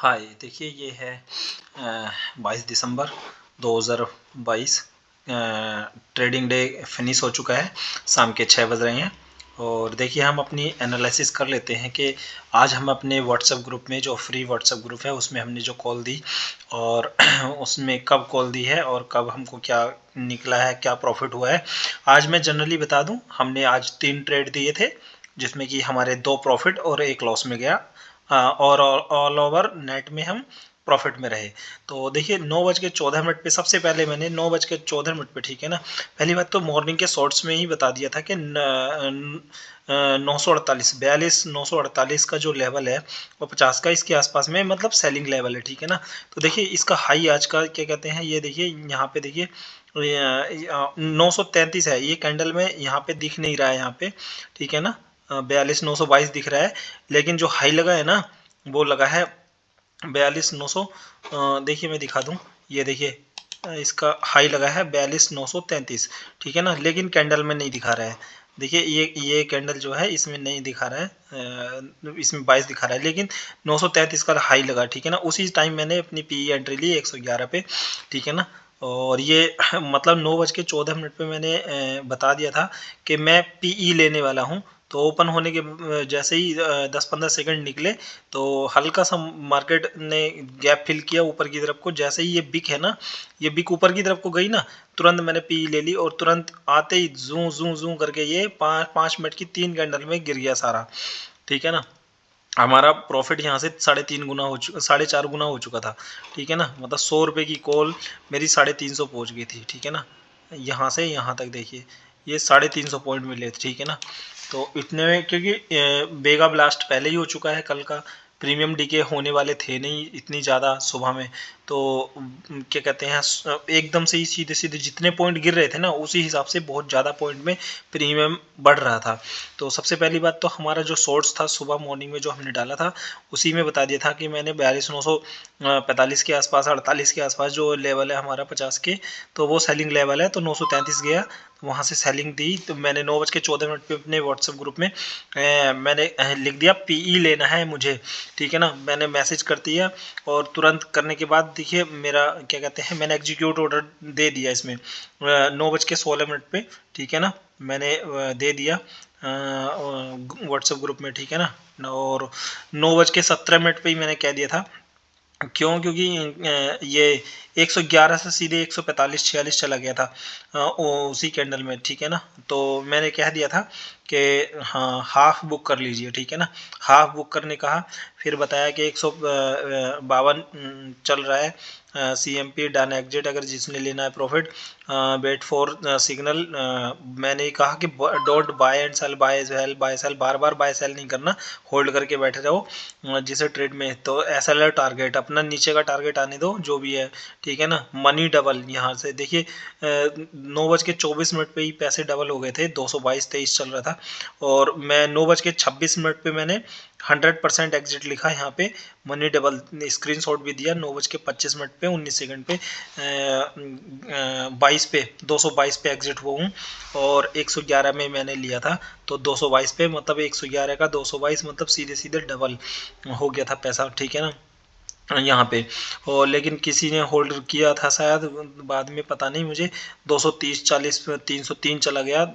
हाय, देखिए ये है 22 दिसंबर 2022। ट्रेडिंग डे फिनिश हो चुका है, शाम के 6 बज रहे हैं। और देखिए हम अपनी एनालिसिस कर लेते हैं कि आज हम अपने व्हाट्सएप ग्रुप में, जो फ्री व्हाट्सएप ग्रुप है, उसमें हमने जो कॉल दी और उसमें कब कॉल दी है और कब हमको क्या निकला है, क्या प्रॉफिट हुआ है। आज मैं जनरली बता दूं, हमने आज 3 ट्रेड दिए थे, जिसमें कि हमारे 2 प्रॉफिट और 1 लॉस में गया। और ऑल ओवर नेट में हम प्रॉफिट में रहे। तो देखिए 9:14 पे सबसे पहले मैंने 9:14 पे, ठीक है ना, पहली बात तो मॉर्निंग के शॉर्ट्स में ही बता दिया था कि 948 948 का जो लेवल है वो 50 का इसके आसपास में, मतलब सेलिंग लेवल है, ठीक है ना। तो देखिए इसका हाई आज का क्या कहते हैं, ये देखिए यहाँ पे देखिए 933 है ये कैंडल में, यहाँ पे दिख नहीं रहा है यहाँ पे, ठीक है ना। 42,922 दिख रहा है, लेकिन जो हाई लगा है ना वो लगा है 42,900। देखिए मैं दिखा दूं, ये देखिए इसका हाई लगा है 42,933, ठीक है ना, लेकिन कैंडल में नहीं दिखा रहा है। देखिए ये कैंडल जो है इसमें नहीं दिखा रहा है, इसमें 22 दिखा रहा है, लेकिन 933 का हाई लगा, ठीक है ना। उसी टाइम मैंने अपनी पीई एंट्री ली 111 पे, ठीक है ना। और ये मतलब 9:14 पे मैंने बता दिया था कि मैं पीई लेने वाला हूँ। तो ओपन होने के जैसे ही 10-15 सेकंड निकले तो हल्का सा मार्केट ने गैप फिल किया ऊपर की तरफ को। जैसे ही ये बिक है ना, ये बिक ऊपर की तरफ को गई ना, तुरंत मैंने पी ले ली और तुरंत आते ही जू जू जू करके ये 5 मिनट की 3 कैंडल में गिर गया सारा, ठीक है ना। हमारा प्रॉफिट यहाँ से 3.5 गुना हो चुका, 4.5 गुना हो चुका था, ठीक है ना। मतलब 100 रुपये की कॉल मेरी 350 पहुँच गई थी, ठीक है ना। यहाँ से यहाँ तक देखिए ये 350 पॉइंट मिले थे, ठीक है ना। तो इतने में, क्योंकि बेगा ब्लास्ट पहले ही हो चुका है, कल का प्रीमियम डीके होने वाले थे नहीं इतनी ज़्यादा सुबह में, तो क्या कहते हैं एकदम से ही सीधे सीधे जितने पॉइंट गिर रहे थे ना उसी हिसाब से बहुत ज़्यादा पॉइंट में प्रीमियम बढ़ रहा था। तो सबसे पहली बात तो हमारा जो शॉर्ट्स था सुबह मॉर्निंग में जो हमने डाला था उसी में बता दिया था कि मैंने 42,945 के आसपास, 48 के आसपास जो लेवल है हमारा 50 के, तो वो सेलिंग लेवल है। तो 933 गया, वहाँ से सेलिंग दी। तो मैंने 9:14 पे अपने व्हाट्सएप ग्रुप में मैंने लिख दिया पीई लेना है मुझे, ठीक है ना। मैंने मैसेज कर दिया और तुरंत करने के बाद देखिए मेरा क्या कहते हैं, मैंने एग्जीक्यूट ऑर्डर दे दिया इसमें 9:16 पे, ठीक है ना। मैंने दे दिया व्हाट्सएप ग्रुप में, ठीक है ना। और 9:17 पे ही मैंने कह दिया था, क्यों, क्योंकि ये 111 से सीधे 145-46 चला गया था उसी कैंडल में, ठीक है ना। तो मैंने कह दिया था कि हाँ हाफ बुक कर लीजिए, ठीक है ना। हाफ बुक करने कहा, फिर बताया कि 152 चल रहा है CMP डन एग्जिट, अगर जिसने लेना है प्रॉफिट वेट फॉर सिग्नल। मैंने कहा कि don't buy and sell, buy sell buy sell, बार बार बाय सेल नहीं करना, होल्ड करके बैठे रहो जिसे ट्रेड में। तो SLR टारगेट अपना नीचे का टारगेट आने दो जो भी है, ठीक है ना। मनी डबल यहाँ से देखिए 9:24 पे ही पैसे डबल हो गए थे, 222-23 चल रहा था। और मैं 9:26 पे मैंने 100% एग्जिट लिखा यहाँ पे, मनी डबल स्क्रीनशॉट भी दिया। 9:25 पे 19 सेकंड पे 222 पे एग्जिट हुआ हूँ और 111 में मैंने लिया था। तो 222 पे मतलब 111 का 222 मतलब सीधे सीधे डबल हो गया था पैसा, ठीक है ना यहाँ पे। और लेकिन किसी ने होल्ड किया था शायद, बाद में पता नहीं मुझे, 230-40 303 चला गया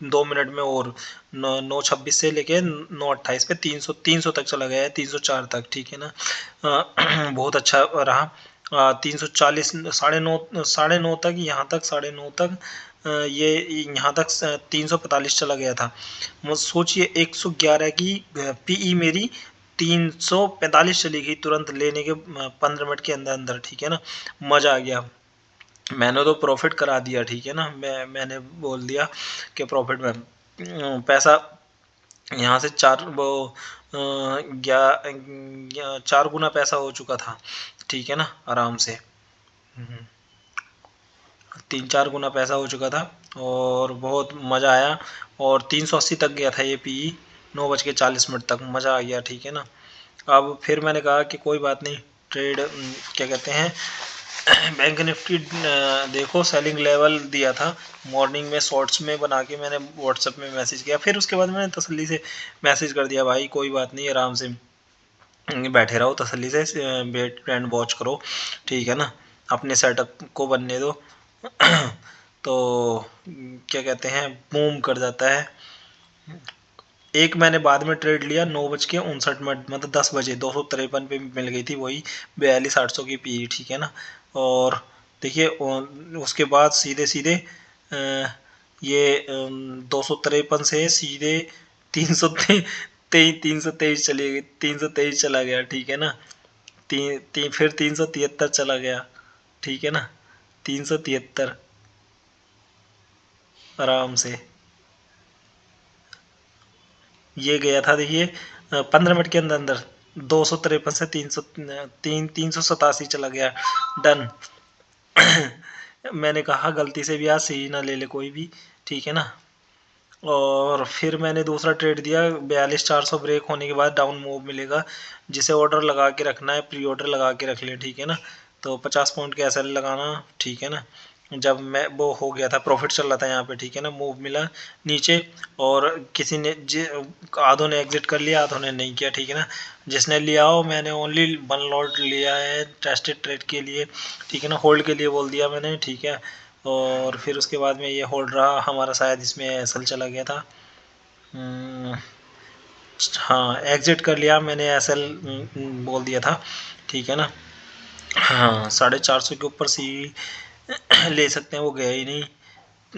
2 मिनट में। और 9:26 से लेके 9:28 पे 300 तक चला गया है, 304 तक, ठीक है ना। बहुत अच्छा रहा 340, 9:30 तक, यहाँ तक 9:30 तक ये यहाँ तक 345 चला गया था। सोचिए 111 की पीई मेरी 345 चली गई तुरंत लेने के 15 मिनट के अंदर अंदर, ठीक है ना। मज़ा आ गया, मैंने तो प्रॉफिट करा दिया, ठीक है ना। मैंने बोल दिया कि प्रॉफिट में पैसा यहाँ से 4 गुना पैसा हो चुका था, ठीक है ना, आराम से 3-4 गुना पैसा हो चुका था और बहुत मज़ा आया। और 380 तक गया था ये पीई 9:40 तक, मज़ा आ गया, ठीक है ना। अब फिर मैंने कहा कि कोई बात नहीं, ट्रेड क्या कहते हैं बैंक निफ्टी देखो सेलिंग लेवल दिया था मॉर्निंग में, शॉर्ट्स में बना के मैंने व्हाट्सएप में मैसेज किया। फिर उसके बाद मैंने तसल्ली से मैसेज कर दिया, भाई कोई बात नहीं, आराम से बैठे रहो तसल्ली से, वेट एंड वॉच करो, ठीक है ना, अपने सेटअप को बनने दो। तो क्या कहते हैं, बूम कर जाता है। एक मैंने बाद में ट्रेड लिया 9:59, मतलब 10 बजे 253 पे मिल गई थी, वही 42,800 की पी, ठीक है ना। और देखिए उसके बाद सीधे सीधे ये 253 से सीधे 323 चली गई, 323 चला गया, ठीक है ना। फिर 373 चला गया, ठीक है ना, 373 आराम से ये गया था। देखिए 15 मिनट के अंदर अंदर 253 से 387 चला गया, डन। मैंने कहा गलती से भी आज सही ना ले ले कोई भी, ठीक है ना। और फिर मैंने दूसरा ट्रेड दिया 42,400 ब्रेक होने के बाद डाउन मूव मिलेगा, जिसे ऑर्डर लगा के रखना है, प्री ऑर्डर लगा के रख ले, ठीक है ना। तो 50 पॉइंट के एसएल लगाना, ठीक है ना। जब मैं वो हो गया था, प्रॉफिट चल रहा था यहाँ पे, ठीक है ना, मूव मिला नीचे, और किसी ने आधों ने एग्जिट कर लिया, आधों ने नहीं किया, ठीक है ना। जिसने लिया हो, मैंने ओनली 1 लॉट लिया है टेस्टेड ट्रेड के लिए, ठीक है ना, होल्ड के लिए बोल दिया मैंने, ठीक है। और फिर उसके बाद में ये होल्ड रहा हमारा, शायद इसमें एसएल चला गया था। हाँ, एग्जिट कर लिया मैंने, एसएल बोल दिया था, ठीक है ना। हाँ, 450 के ऊपर सी ले सकते हैं, वो गया ही नहीं।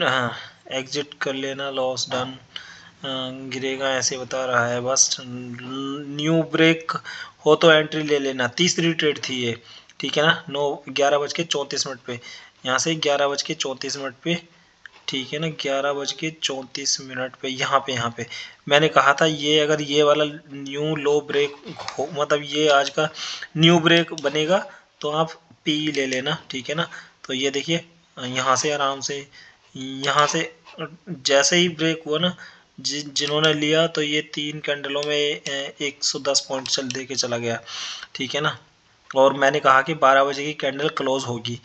हाँ, एग्जिट कर लेना, लॉस डन, गिरेगा ऐसे बता रहा है बस। न्यू ब्रेक हो तो एंट्री ले लेना। तीसरी ट्रेड थी ये, ठीक है ना, 11:34 पे, यहाँ से 11:34 पे, ठीक है ना, 11:34 पे, यहाँ पे मैंने कहा था, ये अगर ये वाला न्यू लो ब्रेक हो, मतलब ये आज का न्यू ब्रेक बनेगा, तो आप पी ले लेना, ठीक है ना। तो ये देखिए यहाँ से आराम से, यहाँ से जैसे ही ब्रेक हुआ ना, जिन्होंने लिया, तो ये 3 कैंडलों में 110 पॉइंट चल दे के चला गया, ठीक है ना। और मैंने कहा कि 12 बजे की कैंडल क्लोज होगी,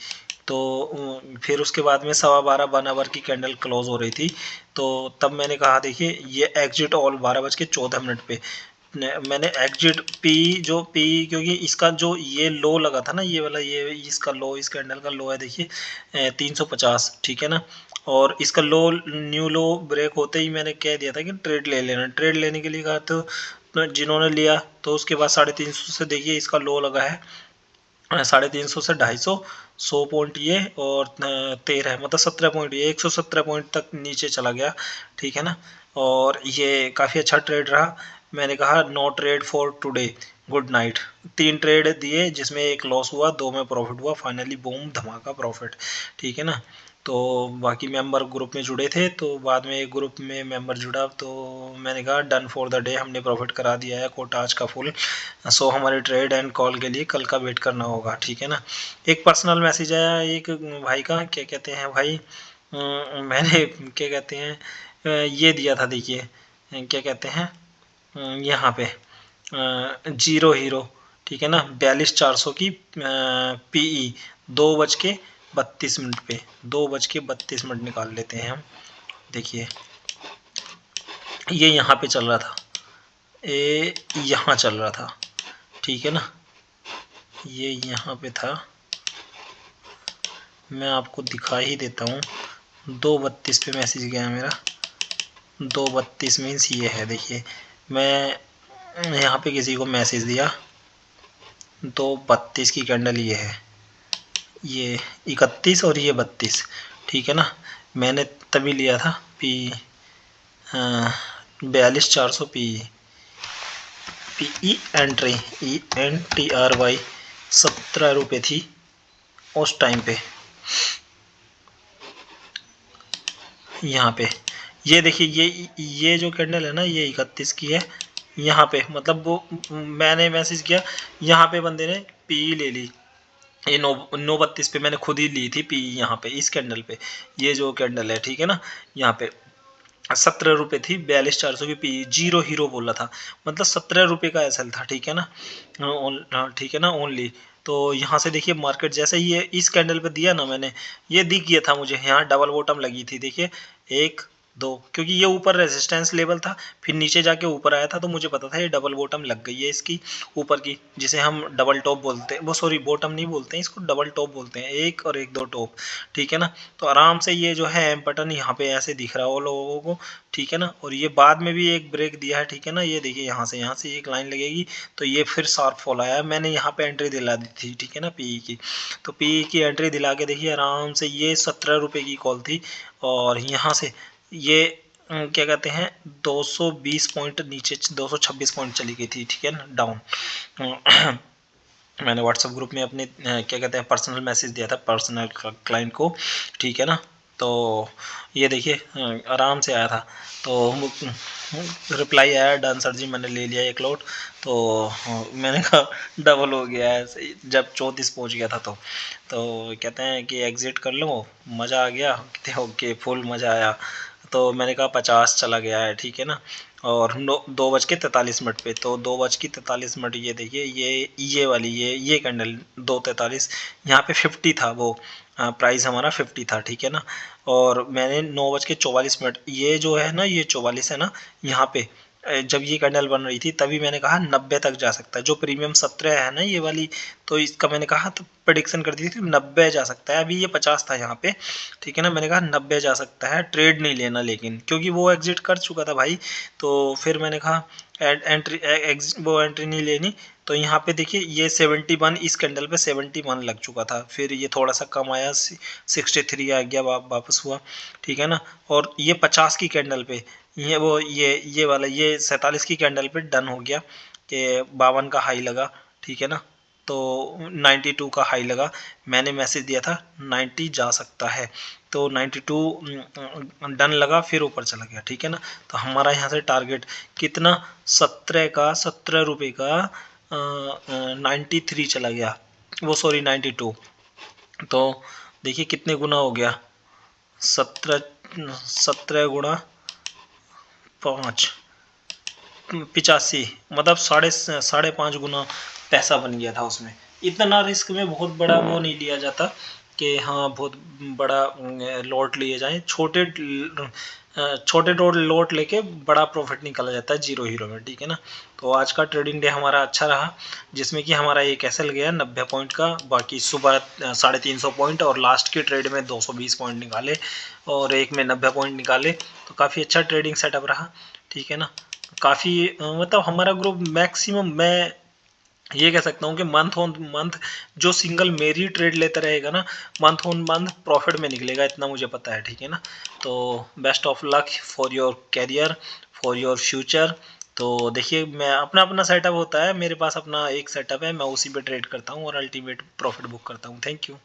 तो फिर उसके बाद में 12:15 1 आवर की कैंडल क्लोज हो रही थी। तो तब मैंने कहा देखिए ये एग्जिट ऑल 12:14 पे मैंने एग्जिट पी, जो पी, क्योंकि इसका जो ये लो लगा था ना, ये वाला, ये इसका लो, इस कैंडल का लो है देखिए 350, ठीक है ना। और इसका लो, न्यू लो ब्रेक होते ही मैंने कह दिया था कि ट्रेड ले लेना। ट्रेड लेने के लिए कहा, तो जिन्होंने लिया, तो उसके बाद 350 से देखिए इसका लो लगा है 350 से 250, 100 पॉइंट ये, और 13, मतलब 17 पॉइंट ये, 117 पॉइंट तक नीचे चला गया, ठीक है ना। और ये काफ़ी अच्छा ट्रेड रहा। मैंने कहा no trade for today, good night. 3 trade दिए, जिसमें एक लॉस हुआ, 2 में प्रॉफिट हुआ, फाइनली बूम धमाका प्रॉफिट, ठीक है ना। तो बाकी मेंबर ग्रुप में जुड़े थे, तो बाद में एक ग्रुप में मेंबर जुड़ा, तो मैंने कहा डन फॉर द डे, हमने प्रॉफिट करा दिया है कोटा आज का फुल। सो हमारे ट्रेड एंड कॉल के लिए कल का वेट करना होगा, ठीक है ना। एक पर्सनल मैसेज आया एक भाई का, क्या कहते हैं भाई, मैंने क्या कहते हैं ये दिया था, देखिए क्या कहते हैं यहाँ पे जीरो हीरो, ठीक है ना, 42,400 की पीई, 2:32 पे, 2:32 निकाल लेते हैं हम। देखिए ये यहाँ पे चल रहा था, ये यहाँ चल रहा था, ठीक है ना, ये यहाँ पे था, मैं आपको दिखा ही देता हूँ। 2:32 पे मैसेज गया मेरा, 2:32 मीन्स ये है, देखिए मैं यहाँ पे किसी को मैसेज दिया, 2:32 की कैंडल ये है, ये 31 और ये 32, ठीक है ना। मैंने तभी लिया था P 42,400 P E entry, ENTRY 17 रुपये थी उस टाइम पे। यहाँ पे ये देखिए, ये जो कैंडल है ना, ये 31 की है, यहाँ पे मतलब वो मैंने मैसेज किया, यहाँ पे बंदे ने पी ले ली, ये 9:32 पे मैंने खुद ही ली थी पी, यहाँ पे इस कैंडल पे, ये जो कैंडल है, ठीक है ना, यहाँ पे 17 रुपये थी, 42,400 की पी, जीरो हीरो बोला था, मतलब 17 रुपये का एसएल था, ठीक है ना, ठीक है ना, ओनली। तो यहाँ से देखिए मार्केट जैसे ये इस कैंडल पे दिया ना मैंने, ये दिख गया था मुझे, यहाँ डबल बॉटम लगी थी, देखिए 1 दो, क्योंकि ये ऊपर रेजिस्टेंस लेवल था, फिर नीचे जाके ऊपर आया था, तो मुझे पता था ये डबल बॉटम लग गई है इसकी ऊपर की, जिसे हम डबल टॉप बोलते हैं, वो सॉरी बॉटम नहीं बोलते हैं इसको, डबल टॉप बोलते हैं, एक और एक दो टॉप, ठीक है ना। तो आराम से ये जो है बटन यहाँ पे ऐसे दिख रहा हो लोगों को, ठीक है ना। और ये बाद में भी एक ब्रेक दिया है, ठीक है ना, ये देखिए यहाँ से एक लाइन लगेगी तो ये फिर शार्प फॉल आया। मैंने यहाँ पे एंट्री दिला दी थी, ठीक है ना, पीई की, तो पीई की एंट्री दिला के देखिए आराम से, ये 17 रुपये की कॉल थी, और यहाँ से ये क्या कहते हैं 220 पॉइंट नीचे, 226 पॉइंट चली गई थी, ठीक है ना, डाउन। मैंने व्हाट्सएप ग्रुप में अपने क्या कहते हैं पर्सनल मैसेज दिया था पर्सनल क्लाइंट को, ठीक है ना। तो ये देखिए आराम से आया था, तो रिप्लाई आया, डन सर जी मैंने ले लिया एक लॉट। तो मैंने कहा डबल हो गया है जब 34 पहुंच गया था। तो कहते हैं कि एग्ज़िट कर लो, मज़ा आ गया, कहते ओके फुल मज़ा आया। तो मैंने कहा 50 चला गया है, ठीक है ना। और 2:43 पे, तो 2:43 ये देखिए ये वाली ये कैंडल 2:43, यहाँ पे 50 था वो, प्राइस हमारा 50 था, ठीक है ना। और मैंने 9:44, ये जो है ना, ये 44 है ना, यहाँ पे जब ये कैंडल बन रही थी तभी मैंने कहा 90 तक जा सकता है, जो प्रीमियम 17 है ना ये वाली, तो इसका मैंने कहा तो प्रेडिक्शन कर दी थी 90 जा सकता है। अभी ये 50 था यहाँ पे, ठीक है ना, मैंने कहा 90 जा सकता है, ट्रेड नहीं लेना लेकिन, क्योंकि वो एग्जिट कर चुका था भाई। तो फिर मैंने कहा वो एंट्री नहीं लेनी। तो यहाँ पे देखिए ये 71, इस कैंडल पे 71 लग चुका था, फिर ये थोड़ा सा कम आया, 63 आ गया, वापस हुआ, ठीक है ना। और ये 50 की कैंडल पे, ये वाला ये 47 की कैंडल पे डन हो गया कि 52 का हाई लगा, ठीक है ना। तो 92 का हाई लगा, मैंने मैसेज दिया था 90 जा सकता है, तो 92 डन लगा, फिर ऊपर चला गया, ठीक है ना। तो हमारा यहाँ से टारगेट कितना, 17 रुपये का 93 चला गया, वो सॉरी 92। तो देखिए कितने गुना हो गया, 17 गुणा 5, 85, मतलब साढ़े 5 गुना पैसा बन गया था उसमें। इतना रिस्क में बहुत बड़ा वो नहीं लिया जाता कि हाँ बहुत बड़ा लॉट लिए जाएं, छोटे लॉट लेके बड़ा प्रॉफिट निकाला जाता है जीरो हीरो में, ठीक है ना। तो आज का ट्रेडिंग डे हमारा अच्छा रहा, जिसमें कि हमारा एक एसएल गया 90 पॉइंट का, बाकी सुबह 350 पॉइंट, और लास्ट के ट्रेड में 220 पॉइंट निकाले, और एक में 90 पॉइंट निकाले। तो काफ़ी अच्छा ट्रेडिंग सेटअप रहा, ठीक है ना। काफ़ी मतलब हमारा ग्रुप मैक्सिमम, मैं ये कह सकता हूँ कि मंथ ऑन मंथ जो सिंगल मेरी ट्रेड लेता रहेगा ना, मंथ ऑन मंथ प्रॉफिट में निकलेगा, इतना मुझे पता है, ठीक है ना। तो best of luck for your career, for your future. तो देखिए मैं अपना अपना सेटअप होता है, मेरे पास अपना एक सेटअप है, मैं उसी पे ट्रेड करता हूँ और अल्टीमेट प्रॉफिट बुक करता हूँ। Thank you.